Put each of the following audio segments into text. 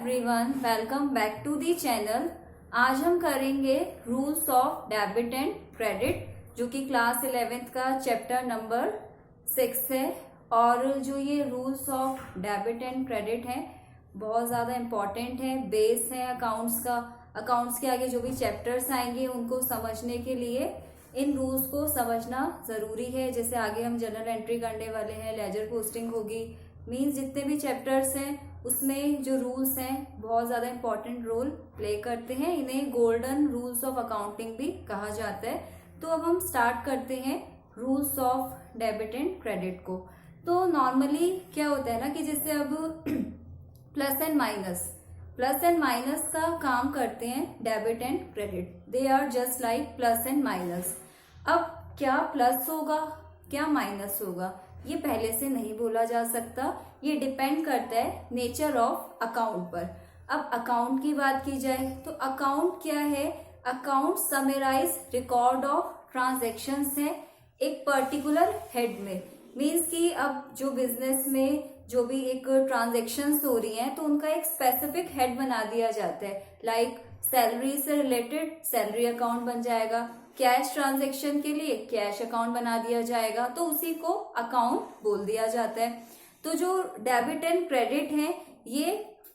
Everyone, welcome back to the channel. आज हम करेंगे rules of debit and credit, जो कि क्लास 11th का चैप्टर नंबर 6 है। और जो ये rules of debit and credit है बहुत ज़्यादा इम्पॉर्टेंट है, बेस है अकाउंट्स का। अकाउंट्स के आगे जो भी चैप्टर्स आएंगे उनको समझने के लिए इन रूल्स को समझना ज़रूरी है। जैसे आगे हम जर्नल एंट्री करने वाले हैं, लेजर पोस्टिंग होगी, मीन्स जितने भी चैप्टर्स हैं उसमें जो रूल्स हैं बहुत ज़्यादा इंपॉर्टेंट रोल प्ले करते हैं। इन्हें गोल्डन रूल्स ऑफ अकाउंटिंग भी कहा जाता है। तो अब हम स्टार्ट करते हैं rules of debit and credit को। तो नॉर्मली क्या होता है ना कि जैसे अब प्लस एंड माइनस का काम करते हैं debit and credit. They are just like plus and minus. अब क्या प्लस होगा क्या माइनस होगा ये पहले से नहीं बोला जा सकता। ये डिपेंड करता है नेचर ऑफ अकाउंट पर। अब अकाउंट की बात की जाए तो अकाउंट क्या है? Account summarise record of transactions है एक पर्टिकुलर हेड में। मीन्स कि अब जो बिजनेस में जो भी एक ट्रांजैक्शंस हो रही हैं तो उनका एक स्पेसिफिक हेड बना दिया जाता है। लाइक सैलरी से रिलेटेड सैलरी अकाउंट बन जाएगा, कैश ट्रांजैक्शन के लिए कैश अकाउंट बना दिया जाएगा, तो उसी को अकाउंट बोल दिया जाता है। तो जो डेबिट एंड क्रेडिट हैं ये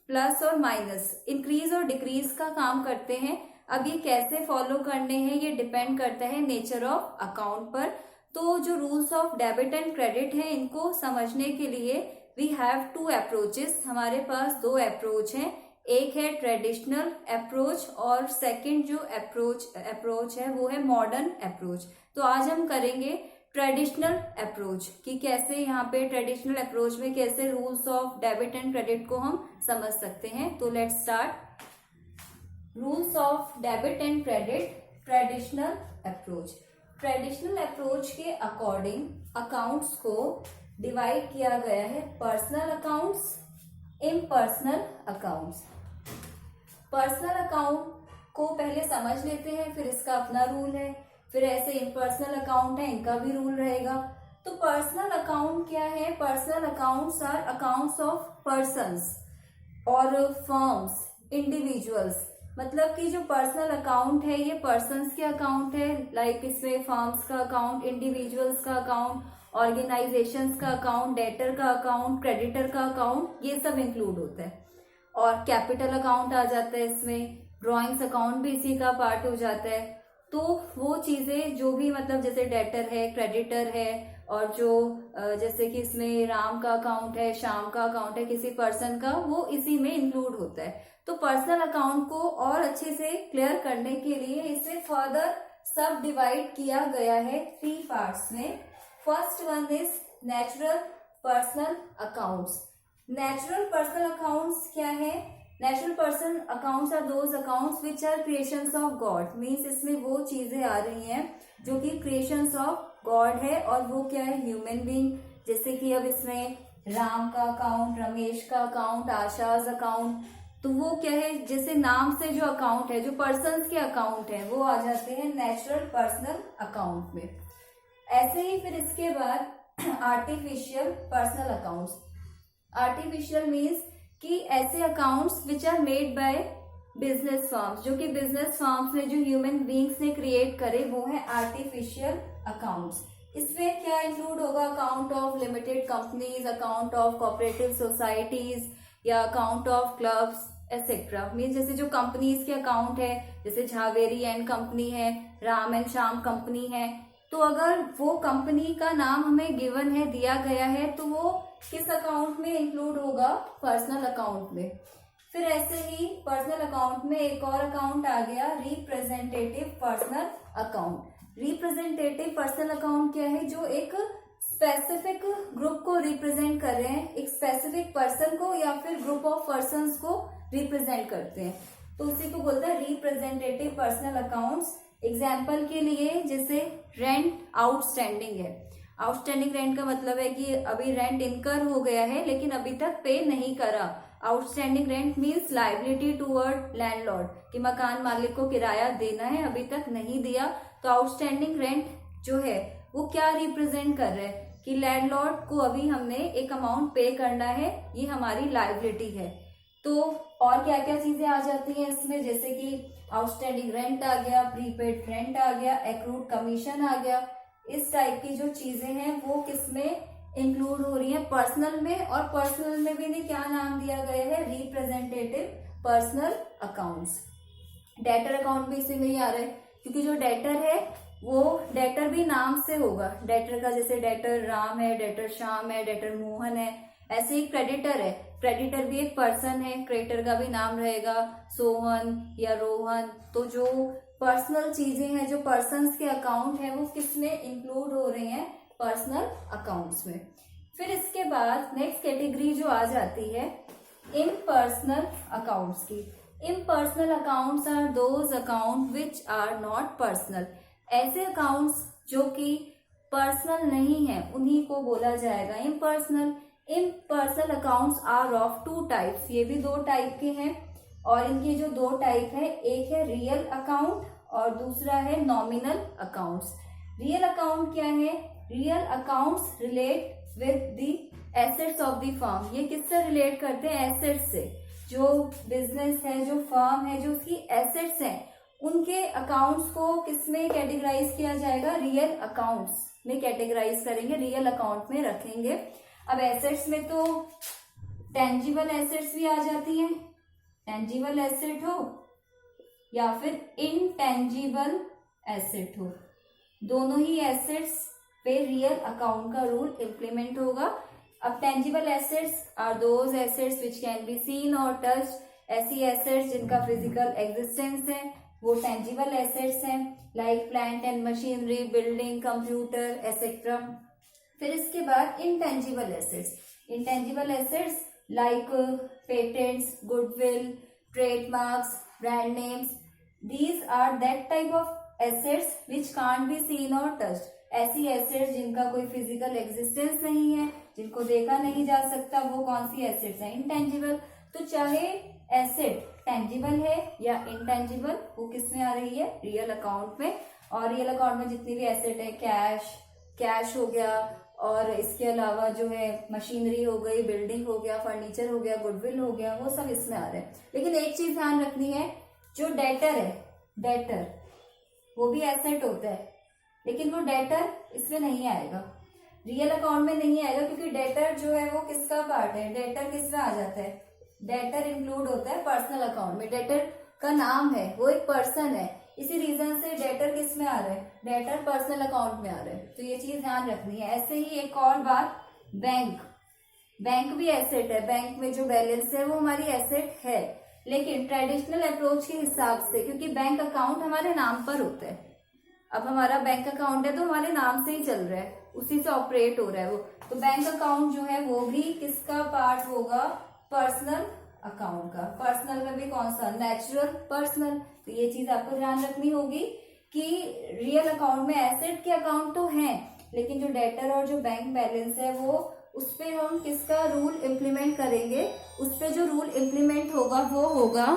प्लस और माइनस, इंक्रीज और डिक्रीज का काम करते हैं। अब ये कैसे फॉलो करने हैं ये डिपेंड करता है नेचर ऑफ अकाउंट पर। तो जो rules of debit and credit हैं इनको समझने के लिए वी हैव टू अप्रोचेस। हमारे पास दो अप्रोच हैं, एक है ट्रेडिशनल अप्रोच और सेकंड जो अप्रोच है वो है मॉडर्न अप्रोच। तो आज हम करेंगे ट्रेडिशनल अप्रोच कि कैसे यहाँ पे ट्रेडिशनल अप्रोच में कैसे rules of debit and credit को हम समझ सकते हैं। तो let's start. Rules of debit and credit, traditional approach. Traditional approach के अकॉर्डिंग अकाउंट्स को डिवाइड किया गया है personal accounts, impersonal accounts. Personal account को पहले समझ लेते हैं, फिर इसका अपना रूल है। फिर ऐसे इम्पर्सनल अकाउंट है, इनका भी रूल रहेगा। तो पर्सनल अकाउंट क्या है? Personal accounts are accounts of persons और फर्म्स, इंडिविजुअल्स। मतलब कि जो पर्सनल अकाउंट है ये पर्सन्स के अकाउंट है, लाइक इसमें फर्म्स का अकाउंट, इंडिविजुअल्स का अकाउंट, ऑर्गेनाइजेशंस का अकाउंट, डेटर का अकाउंट, क्रेडिटर का अकाउंट, ये सब इंक्लूड होता है। और कैपिटल अकाउंट आ जाता है इसमें, ड्रॉइंग्स अकाउंट भी इसी का पार्ट हो जाता है। तो वो चीजें जो भी मतलब जैसे डेटर है, क्रेडिटर है, और जो जैसे कि इसमें राम का अकाउंट है, श्याम का अकाउंट है, किसी पर्सन का, वो इसी में इंक्लूड होता है। तो पर्सनल अकाउंट को और अच्छे से क्लियर करने के लिए इसे फर्दर सब डिवाइड किया गया है 3 पार्ट्स में। First one is natural personal accounts. Natural personal accounts क्या है? Natural person accounts are those accounts which are creations of God. Means इसमें वो चीजें आ रही हैं जो कि क्रिएशंस ऑफ गॉड है, और वो क्या है? Human being. जैसे कि अब इसमें राम का अकाउंट, रमेश का अकाउंट, आशाज अकाउंट, तो वो क्या है? जैसे नाम से जो अकाउंट है, जो पर्सन्स के अकाउंट है, वो आ जाते हैं नेचुरल पर्सनल अकाउंट में। ऐसे ही फिर इसके बाद artificial personal accounts. Artificial means कि ऐसे accounts which are made by business firms, जो कि बिजनेस फर्म्स ने, जो ह्यूमन बीइंग्स ने क्रिएट करे, वो है आर्टिफिशियल अकाउंट्स। इसमें क्या इंक्लूड होगा? Account of limited companies, account of cooperative societies, या account of clubs etcetera. Means जैसे जो कंपनीज के अकाउंट है, जैसे झावेरी एंड कंपनी है, राम एंड श्याम कंपनी है, तो अगर वो कंपनी का नाम हमें गिवन है, दिया गया है, तो वो किस अकाउंट में इंक्लूड होगा? पर्सनल अकाउंट में। फिर ऐसे ही पर्सनल अकाउंट में एक और अकाउंट आ गया, representative personal account. Representative personal account क्या है? जो एक स्पेसिफिक ग्रुप को रिप्रेजेंट कर रहे हैं, एक स्पेसिफिक पर्सन को या फिर ग्रुप ऑफ पर्सन्स को रिप्रेजेंट करते हैं, तो उसी को बोलते हैं रिप्रेजेंटेटिव पर्सनल अकाउंट्स। एग्जाम्पल के लिए जैसे रेंट आउटस्टैंडिंग है। आउटस्टैंडिंग रेंट का मतलब है कि अभी रेंट इनकर हो गया है लेकिन अभी तक पे नहीं करा। Outstanding rent means liability toward landlord, कि मकान मालिक को किराया देना है, अभी तक नहीं दिया। तो आउटस्टैंडिंग रेंट जो है वो क्या रिप्रेजेंट कर रहा है कि लैंडलॉर्ड को अभी हमने एक अमाउंट पे करना है, ये हमारी लायबिलिटी है। तो और क्या क्या चीजें आ जाती हैं इसमें, जैसे कि आउटस्टैंडिंग रेंट आ गया, प्रीपेड रेंट आ गया, एक्रूड कमीशन आ गया। इस टाइप की जो चीजें हैं वो किसमें इंक्लूड हो रही है, पर्सनल में। और पर्सनल में भी क्या नाम दिया गया है, representative personal accounts. Debtor account भी इसी में ही आ रहा है, क्योंकि जो डेटर है वो डेटर भी नाम से होगा। डेटर का जैसे डेटर राम है, डेटर श्याम है, डेटर मोहन है, ऐसे ही क्रेडिटर है, क्रेडिटर भी एक पर्सन है, क्रेडिटर का भी नाम रहेगा सोहन या रोहन। तो जो पर्सनल चीजें हैं, जो पर्सन्स के अकाउंट है, वो किसमें इंक्लूड हो रहे हैं, पर्सनल अकाउंट्स में। फिर इसके बाद नेक्स्ट कैटेगरी जो आ जाती है इम्पर्सनल अकाउंट्स की। Impersonal accounts are those account which are not personal. ऐसे अकाउंट्स जो कि पर्सनल नहीं है उन्हीं को बोला जाएगा impersonal. Impersonal accounts are of two types, ये भी दो टाइप के हैं। और इनकी जो दो टाइप है, एक है रियल अकाउंट और दूसरा है नॉमिनल अकाउंट्स। रियल अकाउंट क्या है, real accounts relate with the assets of the firm. ये किससे रिलेट करते हैं, एसेट्स से। जो बिजनेस है, जो फर्म है, जो उसकी एसेट्स हैं, उनके अकाउंट्स को किसमें कैटेगराइज किया जाएगा, रियल अकाउंट्स में कैटेगराइज करेंगे, रियल अकाउंट में रखेंगे। अब एसेट्स में तो टेंजिबल एसेट्स भी आ जाती हैं, टेंजिबल एसेट हो या फिर इनटेंजिबल एसेट हो, दोनों ही एसेट्स पे रियल अकाउंट का रूल इम्प्लीमेंट होगा। अब tangible assets are those assets which can be seen और टच्ड। ऐसी एसेट्स जिनका फिजिकल एग्जिस्टेंस है वो टेंजिबल एसेट्स हैं, like plant and machinery, building, computer etcetera. फिर इसके बाद intangible assets. Intangible assets like patents, goodwill, trademarks, brand names, these are that type of assets which can't be seen और touched. ऐसी assets जिनका कोई physical existence नहीं है, जिनको देखा नहीं जा सकता, वो कौन सी एसेट्स हैं, इंटेंजिबल। तो चाहे एसेट टेंजिबल है या इंटेंजिबल, वो किस में आ रही है, रियल अकाउंट में। और रियल अकाउंट में जितनी भी एसेट है, कैश हो गया, और इसके अलावा जो है मशीनरी हो गई, बिल्डिंग हो गया, फर्नीचर हो गया, गुडविल हो गया, वो सब इसमें आ रहे हैं। लेकिन एक चीज ध्यान रखनी है, जो डेटर है, डेटर वो भी एसेट होता है, लेकिन वो डेटर इसमें नहीं आएगा, रियल अकाउंट में नहीं आएगा, क्योंकि डेटर जो है वो किसका पार्ट है, डेटर किस में आ जाता है, डेटर इंक्लूड होता है पर्सनल अकाउंट में। डेटर का नाम है, वो एक पर्सन है, इसी रीजन से डेटर किस में आ रहा है, डेटर पर्सनल अकाउंट में आ रहा है। तो ये चीज ध्यान रखनी है। ऐसे ही एक और बात, बैंक, बैंक भी एसेट है, बैंक में जो बैलेंस है वो हमारी एसेट है, लेकिन ट्रेडिशनल अप्रोच के हिसाब से, क्योंकि बैंक अकाउंट हमारे नाम पर होता है, अब हमारा बैंक अकाउंट है तो हमारे नाम से ही चल रहा है, उसी से ऑपरेट हो रहा है वो, तो बैंक अकाउंट जो है वो भी किसका पार्ट होगा, पर्सनल अकाउंट का। पर्सनल में भी कौन सा, नेचुरल पर्सनल। तो ये चीज आपको ध्यान रखनी होगी कि रियल अकाउंट में एसेट के अकाउंट तो हैं, लेकिन जो डेटर और जो बैंक बैलेंस है वो, उस पे हम किसका रूल इम्प्लीमेंट करेंगे, उस पे जो रूल इम्प्लीमेंट होगा वो होगा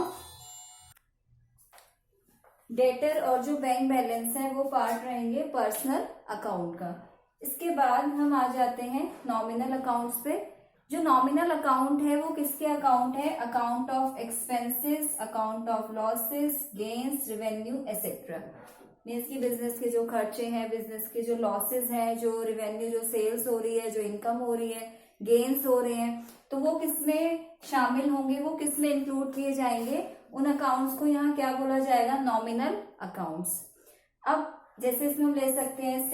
डेटर, और जो बैंक बैलेंस है वो पार्ट रहेंगे पर्सनल अकाउंट का। इसके बाद हम आ जाते हैं नॉमिनल अकाउंट्स पे। जो नॉमिनल अकाउंट है वो किसके अकाउंट है, account of expenses, account of losses, gains, revenue etcetera. Means की बिजनेस के जो खर्चे हैं, बिजनेस के जो लॉसेस हैं, जो रेवेन्यू, जो सेल्स हो रही है, जो इनकम हो रही है, गेन्स हो रहे हैं, तो वो किसमें शामिल होंगे, वो किसमें इंक्लूड किए जाएंगे, उन अकाउंट्स को यहाँ क्या बोला जाएगा, नॉमिनल अकाउंट्स। अब जैसे इसमें हम ले सकते हैं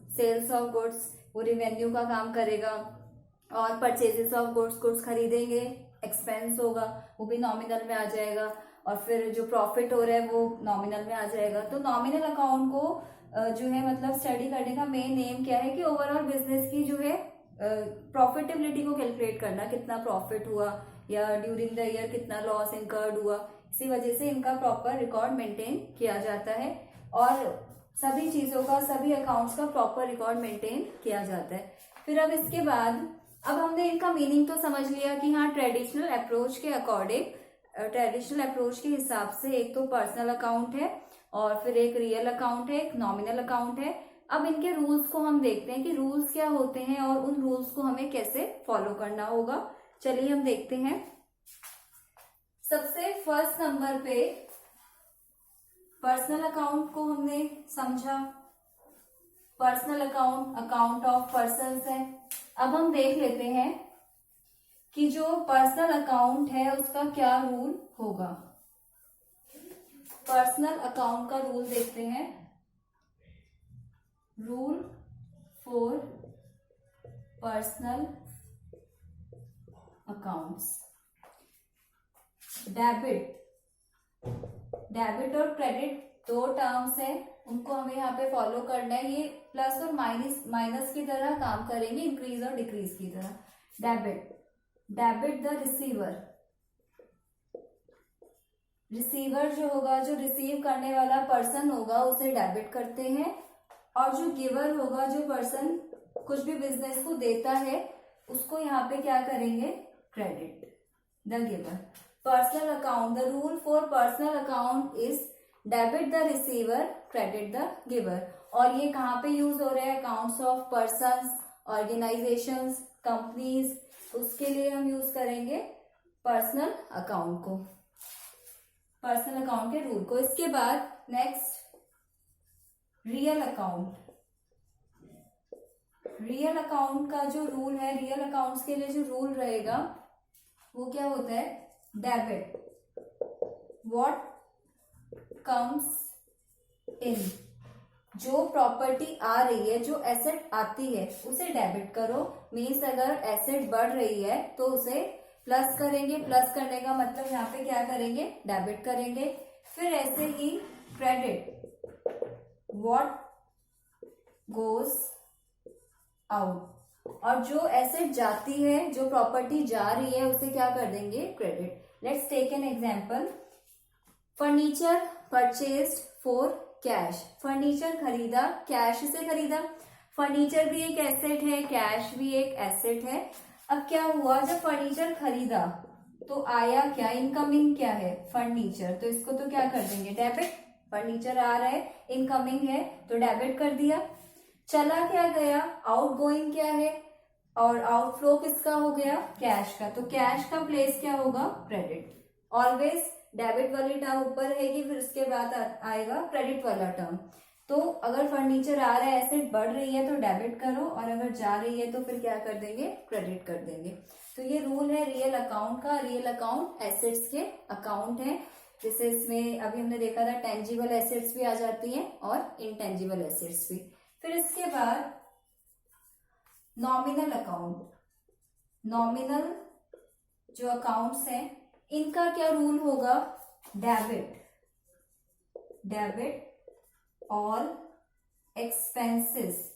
सेल्स ऑफ गुड्स, वो रेवेन्यू का काम करेगा, और परचेजेस ऑफ गुड्स खरीदेंगे, एक्सपेंस होगा, वो भी नॉमिनल में आ जाएगा, और फिर जो प्रॉफिट हो रहा है वो नॉमिनल में आ जाएगा। तो नॉमिनल अकाउंट को जो है मतलब स्टडी करने का मेन एम क्या है कि ओवरऑल बिजनेस की जो है प्रॉफिटेबिलिटी को कैलकुलेट करना, कितना प्रॉफिट हुआ या ड्यूरिंग द ईयर कितना लॉस इनकर्ड हुआ। इसी वजह से इनका प्रॉपर रिकॉर्ड मेंटेन किया जाता है, और सभी चीजों का, सभी अकाउंट्स का प्रॉपर रिकॉर्ड मेंटेन किया जाता है। फिर अब इसके बाद, अब हमने इनका मीनिंग तो समझ लिया कि हाँ ट्रेडिशनल अप्रोच के अकॉर्डिंग, ट्रेडिशनल अप्रोच के हिसाब से एक तो पर्सनल अकाउंट है, और फिर एक रियल अकाउंट है, एक नॉमिनल अकाउंट है। अब इनके रूल्स को हम देखते हैं कि रूल्स क्या होते हैं और उन रूल्स को हमें कैसे फॉलो करना होगा। चलिए हम देखते हैं। फर्स्ट नंबर पे पर्सनल अकाउंट को हमने समझा। Personal account account of persons है। अब हम देख लेते हैं कि जो पर्सनल अकाउंट है उसका क्या रूल होगा। पर्सनल अकाउंट का रूल देखते हैं। Rule for personal accounts. Debit और क्रेडिट दो टर्म्स है, उनको हमें यहाँ पे फॉलो करना है। ये प्लस और माइनस की तरह काम करेंगे, इंक्रीज और डिक्रीज की तरह। डेबिट द रिसीवर जो होगा, जो रिसीव करने वाला पर्सन होगा उसे डेबिट करते हैं, और जो गिवर होगा, जो पर्सन कुछ भी बिजनेस को देता है, उसको यहाँ पे क्या करेंगे, credit the giver. Personal account, the rule for personal account is debit the receiver, credit the giver. और ये कहाँ पे यूज हो रहा है, accounts of persons, organisations, companies, उसके लिए हम यूज करेंगे पर्सनल अकाउंट को, पर्सनल अकाउंट के रूल को। इसके बाद next real account. Real account का जो रूल है, रियल अकाउंट्स के लिए जो रूल रहेगा वो क्या होता है, डेबिट व्हाट कम्स इन। जो प्रॉपर्टी आ रही है, जो एसेट आती है उसे डेबिट करो। मीन्स अगर एसेट बढ़ रही है तो उसे प्लस करेंगे, प्लस करने का मतलब यहाँ पे क्या करेंगे, डेबिट करेंगे। फिर ऐसे ही क्रेडिट व्हाट गोज आउट। और जो एसेट जाती है, जो प्रॉपर्टी जा रही है, उसे क्या कर देंगे, credit. Let's take an example. Furniture purchased for cash. Furniture खरीदा, कैश से खरीदा। फर्नीचर भी एक एसेट है, कैश भी एक एसेट है। अब क्या हुआ, जब फर्नीचर खरीदा तो आया क्या, इनकमिंग क्या है, फर्नीचर, तो इसको तो क्या कर देंगे, डेबिट। फर्नीचर आ रहा है, इनकमिंग है तो डेबिट कर दिया। चला क्या गया, आउट गोइंग क्या है, और आउटफ्लो किसका हो गया, कैश का, तो कैश का प्लेस क्या होगा, क्रेडिट। ऑलवेज डेबिट वाली टर्म ऊपर रहेगी, फिर उसके बाद आएगा क्रेडिट वाला टर्म। तो अगर फर्नीचर आ रहा है, एसेट बढ़ रही है तो डेबिट करो, और अगर जा रही है तो फिर क्या कर देंगे, क्रेडिट कर देंगे। तो ये रूल है रियल अकाउंट का। रियल अकाउंट एसेट्स के अकाउंट है, जैसे इसमें अभी हमने देखा था टेंजिबल एसेट्स भी आ जाती हैं और इनटेंजिबल एसेट्स भी। फिर इसके बाद नॉमिनल अकाउंट। नॉमिनल जो अकाउंट्स हैं, इनका क्या रूल होगा, debit all expenses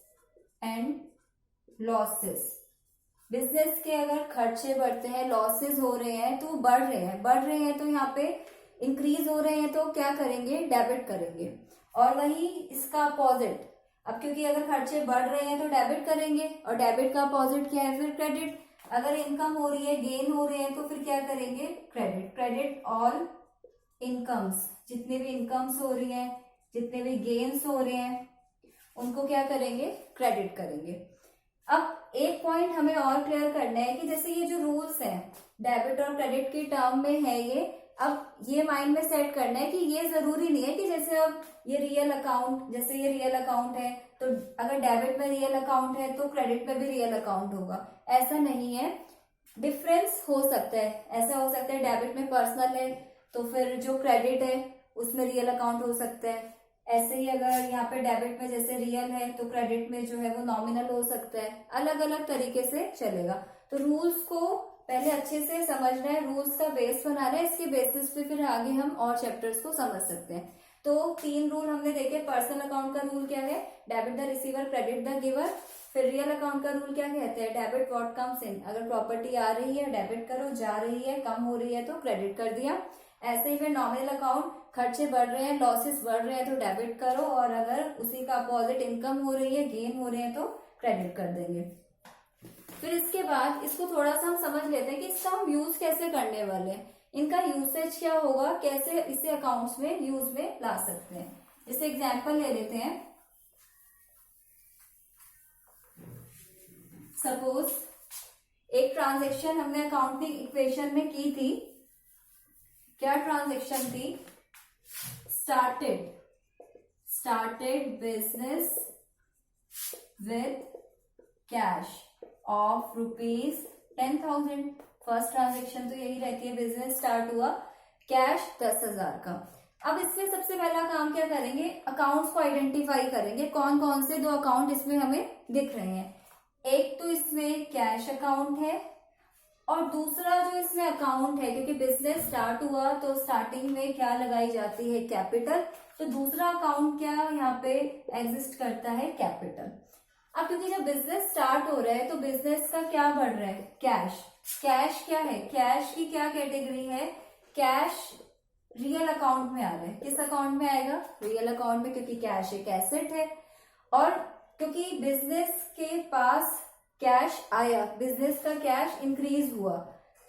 and losses. Business के अगर खर्चे बढ़ते हैं, लॉसेस हो रहे हैं, तो बढ़ रहे हैं तो यहाँ पे इंक्रीज हो रहे हैं तो क्या करेंगे, डेबिट करेंगे। और वही इसका अपोजिट, अब क्योंकि अगर खर्चे बढ़ रहे हैं तो डेबिट करेंगे, और डेबिट का अपोजिट क्या है, फिर क्रेडिट। अगर इनकम हो रही है, गेन हो रहे हैं, तो फिर क्या करेंगे, क्रेडिट। क्रेडिट ऑल इनकम्स, जितने भी इनकम्स हो रही हैं, जितने भी गेन्स हो रहे हैं, उनको क्या करेंगे, क्रेडिट करेंगे। अब एक पॉइंट हमें और क्लियर करना है कि जैसे ये जो रूल्स हैं डेबिट और क्रेडिट की टर्म में है ये, अब ये माइंड में सेट करना है कि ये जरूरी नहीं है कि जैसे अब ये रियल अकाउंट, जैसे ये रियल अकाउंट है तो अगर डेबिट में रियल अकाउंट है तो क्रेडिट में भी रियल अकाउंट होगा, ऐसा नहीं है। डिफरेंस हो सकता है, ऐसा हो सकता है डेबिट में पर्सनल है तो फिर जो क्रेडिट है उसमें रियल अकाउंट हो सकता है। ऐसे ही अगर यहाँ पे डेबिट में जैसे रियल है तो क्रेडिट में जो है वो नॉमिनल हो सकता है, अलग अलग तरीके से चलेगा। तो रूल्स को पहले अच्छे से समझना है, रूल्स का बेस बनाना है, इसके बेसिस पे फिर आगे हम और चैप्टर्स को समझ सकते हैं। तो 3 रूल हमने देखे। पर्सनल अकाउंट का रूल क्या है, debit the receiver, credit the giver. फिर रियल अकाउंट का रूल क्या कहते हैं, डेबिट व्हाट कम्स इन। अगर प्रॉपर्टी आ रही है डेबिट करो, जा रही है, कम हो रही है तो क्रेडिट कर दिया। ऐसे ही फिर नॉमिनल अकाउंट, खर्चे बढ़ रहे हैं, लॉसेस बढ़ रहे हैं तो डेबिट करो, और अगर उसी का अपोजिट इनकम हो रही है, गेन हो रहे हैं तो क्रेडिट कर देंगे। फिर इसके बाद इसको थोड़ा सा हम समझ लेते हैं कि इसका हम यूज कैसे करने वाले हैं, इनका यूसेज क्या होगा, कैसे इसे अकाउंट्स में यूज में ला सकते हैं। जैसे एग्जांपल ले लेते हैं। सपोज एक ट्रांजैक्शन हमने अकाउंटिंग इक्वेशन में की थी क्या ट्रांजेक्शन थी? Started business with cash of ₹10,000। First transaction तो यही रहती है, बिजनेस स्टार्ट हुआ, कैश 10,000 का। अब इसमें सबसे पहला काम क्या करेंगे, अकाउंट्स को आइडेंटिफाई करेंगे, कौन कौन से 2 अकाउंट इसमें हमें दिख रहे हैं। एक तो इसमें कैश अकाउंट है और दूसरा जो इसमें अकाउंट है, क्योंकि बिजनेस स्टार्ट हुआ तो स्टार्टिंग में क्या लगाई जाती है, कैपिटल। तो दूसरा अकाउंट क्या यहाँ पे एग्जिस्ट करता है, कैपिटल। अब क्योंकि जब बिजनेस स्टार्ट हो रहा है तो बिजनेस का क्या बढ़ रहा है, कैश। कैश क्या है, कैश की क्या कैटेगरी है, कैश रियल अकाउंट में आ रहा है। किस अकाउंट में आएगा, रियल अकाउंट में, क्योंकि कैश एक एसेट है। और क्योंकि बिजनेस के पास कैश आया, बिजनेस का कैश इंक्रीज हुआ,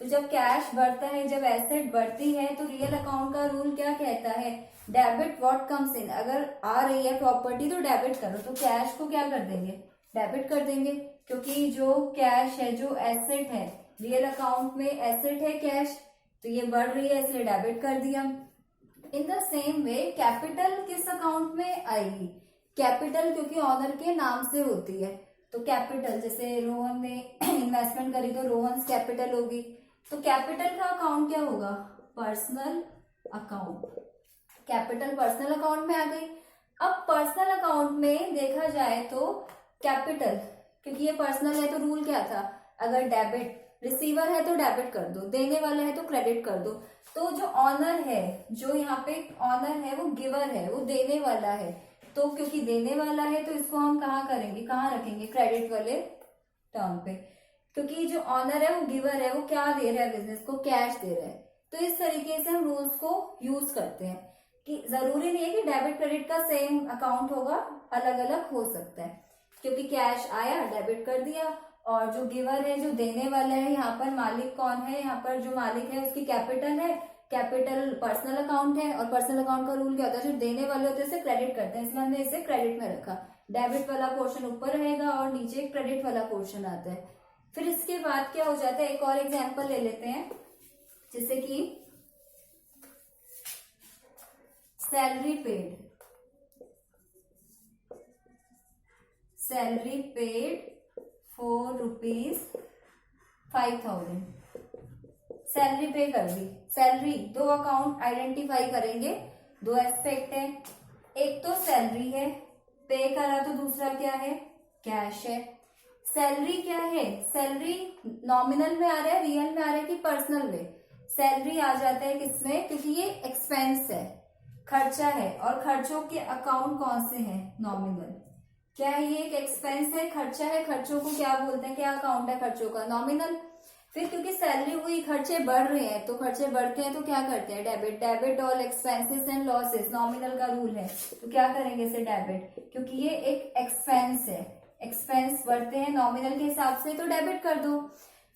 तो जब कैश बढ़ता है, जब एसेट बढ़ती है, तो रियल अकाउंट का रूल क्या कहता है, डेबिट व्हाट कम्स इन। अगर आ रही है प्रॉपर्टी तो डेबिट करो, तो कैश को क्या कर देंगे, डेबिट कर देंगे, क्योंकि जो कैश है, जो एसेट है, रियल अकाउंट में एसेट है कैश, तो ये बढ़ रही है इसलिए डेबिट कर दिया। In the same way capital किस अकाउंट में आएगी, कैपिटल क्योंकि ऑनर के नाम से होती है, तो कैपिटल, जैसे रोहन ने इन्वेस्टमेंट करी तो रोहन्स कैपिटल होगी, तो कैपिटल का अकाउंट क्या होगा, personal account. Capital personal account में आ गई। अब पर्सनल अकाउंट में देखा जाए तो कैपिटल, क्योंकि ये पर्सनल है तो रूल क्या था, अगर डेबिट, रिसीवर है तो डेबिट कर दो, देने वाला है तो क्रेडिट कर दो। तो जो ऑनर है, जो यहाँ पे ऑनर है वो गिवर है, वो देने वाला है, तो क्योंकि देने वाला है तो इसको हम कहाँ करेंगे, कहाँ रखेंगे, क्रेडिट वाले टर्म पे, क्योंकि जो ऑनर है वो गिवर है, वो क्या दे रहा है, बिजनेस को कैश दे रहा है। तो इस तरीके से हम रूल्स को यूज करते हैं कि जरूरी नहीं है कि डेबिट क्रेडिट का सेम अकाउंट होगा, अलग अलग हो सकता है, क्योंकि कैश आया डेबिट कर दिया, और जो गिवर है, जो देने वाला है, यहाँ पर मालिक कौन है, यहाँ पर जो मालिक है उसकी कैपिटल है, कैपिटल पर्सनल अकाउंट है, और पर्सनल अकाउंट का रूल क्या होता है, जो देने वाले होते हैं उसे क्रेडिट करते हैं, इसलिए हमने इसे क्रेडिट में रखा। डेबिट वाला पोर्शन ऊपर रहेगा और नीचे क्रेडिट वाला पोर्शन आता है। फिर इसके बाद क्या हो जाता है, एक और एग्जाम्पल ले लेते हैं, जैसे कि सैलरी पेड for ₹5,000। सैलरी पे कर दी, सैलरी, 2 अकाउंट आइडेंटिफाई करेंगे, 2 एस्पेक्ट है, एक तो सैलरी है, पे करा, तो दूसरा क्या है, कैश है। सैलरी क्या है, सैलरी नॉमिनल में आ रहा है, रियल में आ रहा है कि पर्सनल में, सैलरी आ जाता है किसमें, क्योंकि ये एक्सपेंस है, खर्चा है, और खर्चों के अकाउंट कौन से हैं, नॉमिनल। क्या है, ये एक एक्सपेंस है, खर्चा है, खर्चों को क्या बोलते हैं, क्या अकाउंट है खर्चों का, नॉमिनल। फिर क्योंकि सैलरी हुई, खर्चे बढ़ रहे हैं, तो खर्चे बढ़ते हैं तो क्या करते हैं, debit all expenses and losses, nominal का रूल है, तो क्या करेंगे इसे डेबिट, क्योंकि ये एक एक्सपेंस है, एक्सपेंस बढ़ते हैं नॉमिनल के हिसाब से, तो डेबिट कर दो।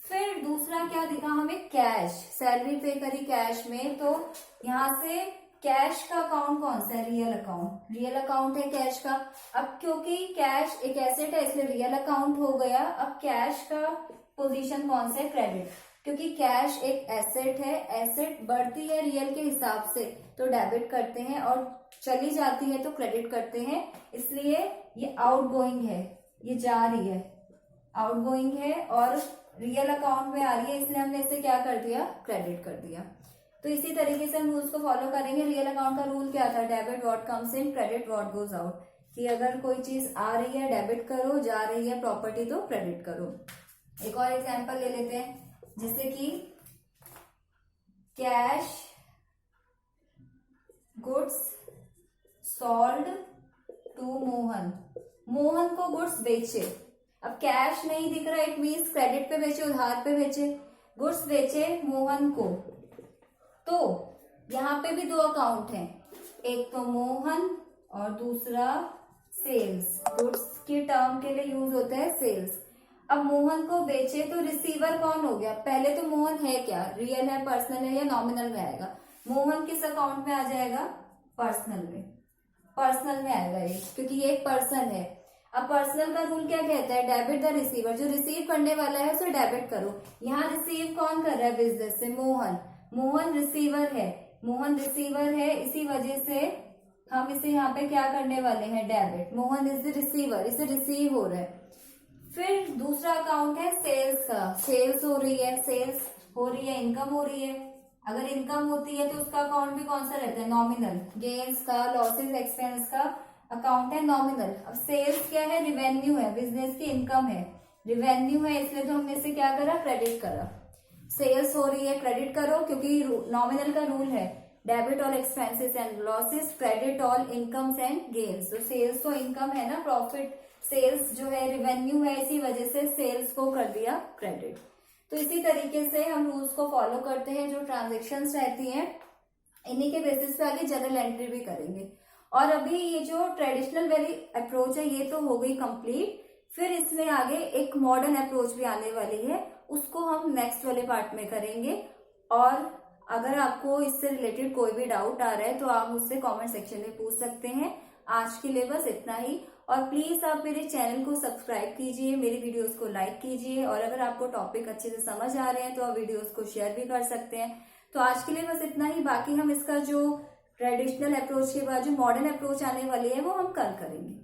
फिर दूसरा क्या दिखा हमें, कैश, सैलरी पे करी कैश में, तो यहाँ से कैश का अकाउंट कौन सा है, रियल अकाउंट, रियल अकाउंट है कैश का। अब क्योंकि कैश एक एसेट है इसलिए रियल अकाउंट हो गया। अब कैश का पोजीशन कौन सा है, क्रेडिट, क्योंकि कैश एक एसेट है, एसेट बढ़ती है रियल के हिसाब से तो डेबिट करते हैं, और चली जाती है तो क्रेडिट करते हैं, इसलिए ये आउट गोइंग है, ये जा रही है, आउट गोइंग है, और रियल अकाउंट में आ रही है, इसलिए हमने इसे क्या कर दिया, क्रेडिट कर दिया। तो इसी तरीके से हम रूल्स को फॉलो करेंगे। रियल अकाउंट का रूल क्या था, debit what comes in, credit what goes out, कि अगर कोई चीज आ रही है डेबिट करो, जा रही है प्रॉपर्टी तो क्रेडिट करो। एक और एग्जांपल ले लेते हैं, जैसे कि cash goods sold to Mohan, Mohan को गुड्स बेचे। अब कैश नहीं दिख रहा, इट मीन्स क्रेडिट पे बेचे, उधार पे बेचे, गुड्स बेचे मोहन को। तो यहाँ पे भी 2 अकाउंट हैं, एक तो मोहन और दूसरा सेल्स, गुड्स के टर्म के लिए यूज होता है सेल्स। अब मोहन को बेचे तो रिसीवर कौन हो गया, पहले तो मोहन है क्या, रियल है, पर्सनल है, या नॉमिनल में आएगा, मोहन किस अकाउंट में आ जाएगा, पर्सनल में, पर्सनल में आएगा ये, क्योंकि ये एक पर्सन है। अब पर्सनल का रूल क्या कहता है, डेबिट द रिसीवर, जो रिसीव करने वाला है उसे डेबिट करो। यहाँ रिसीव कौन कर रहा है, बिजनेस से मोहन, मोहन रिसीवर है, मोहन रिसीवर है, इसी वजह से हम इसे यहाँ पे क्या करने वाले हैं, debit. Mohan is the receiver, इसे रिसीव हो रहा है। फिर दूसरा अकाउंट है सेल्स का, सेल्स हो रही है, सेल्स हो रही है, इनकम हो रही है। अगर इनकम होती है तो उसका अकाउंट भी कौन सा रहता है, नॉमिनल। गेन्स का, लॉसेस, एक्सपेंस का अकाउंट है नॉमिनल। अब सेल्स क्या है, रिवेन्यू है, बिजनेस की इनकम है, रिवेन्यू है, इसलिए तो हमने इसे क्या करा, क्रेडिट करा। सेल्स हो रही है, क्रेडिट करो, क्योंकि नॉमिनल का रूल है debit all expenses and losses, credit all incomes and gains. तो सेल्स तो इनकम है ना, प्रॉफिट, सेल्स जो है रिवेन्यू है, इसी वजह से सेल्स को कर दिया क्रेडिट। तो इसी तरीके से हम रूल्स को फॉलो करते हैं। जो ट्रांजेक्शन्स रहती हैं इन्हीं के बेसिस पे आगे जर्नल एंट्री भी करेंगे। और अभी ये जो ट्रेडिशनल वेरी अप्रोच है ये तो हो गई कंप्लीट। फिर इसमें आगे एक मॉडर्न अप्रोच भी आने वाली है, उसको हम नेक्स्ट वाले पार्ट में करेंगे। और अगर आपको इससे रिलेटेड कोई भी डाउट आ रहा है तो आप मुझसे कमेंट सेक्शन में पूछ सकते हैं। आज के लिए बस इतना ही। और प्लीज आप मेरे चैनल को सब्सक्राइब कीजिए, मेरी वीडियोस को लाइक कीजिए, और अगर आपको टॉपिक अच्छे से समझ आ रहे हैं तो आप वीडियोस को शेयर भी कर सकते हैं। तो आज के लिए बस इतना ही। बाकी हम इसका जो ट्रेडिशनल अप्रोच के बाद जो मॉडर्न अप्रोच आने वाली है वो हम कल करेंगे।